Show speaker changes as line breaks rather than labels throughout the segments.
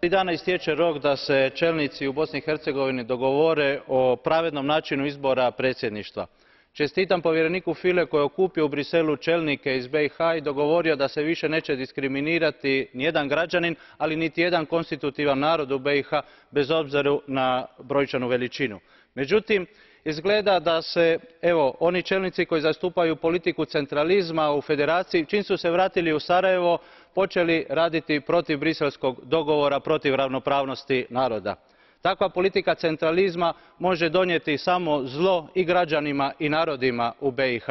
Dana istječe rok da se čelnici u Bosni i Hercegovini dogovore o pravednom načinu izbora predsjedništva. Čestitam povjereniku Füle koji je okupio u Bruxellesu čelnike iz BiH i dogovorio da se više neće diskriminirati nijedan građanin, ali niti jedan konstitutivan narod u BiH bez obzira na brojčanu veličinu. Međutim, izgleda da se oni čelnici koji zastupaju politiku centralizma u Federaciji, čim su se vratili u Sarajevo, počeli raditi protiv briselskog dogovora, protiv ravnopravnosti naroda. Takva politika centralizma može donijeti samo zlo i građanima i narodima u BiH.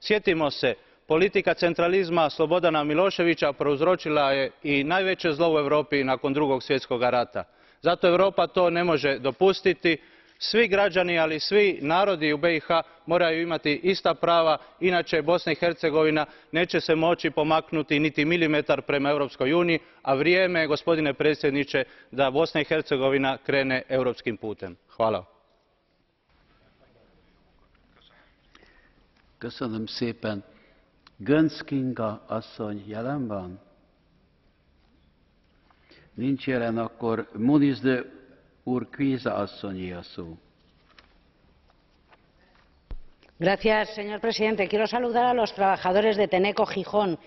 Sjetimo se, politika centralizma Slobodana Miloševića prouzročila je i najveće zlo u Europi nakon Drugog svjetskog rata. Zato Europa to ne može dopustiti. Svi građani, ali i svi narodi u BiH moraju imati ista prava, inače Bosna i Hercegovina neće se moći pomaknuti niti milimetar prema Europskoj uniji, a vrijeme je, gospodine predsjedniče, da Bosna i Hercegovina krene europskim putem. Hvala.
Köszönöm szépen. Göncz Kinga asszony jelen van? Nincs jelen, akkor Muniz de Urquiza asszonyé a szó.
Señor presidente, quiero saludar a los trabajadores de Tenneco Gijón.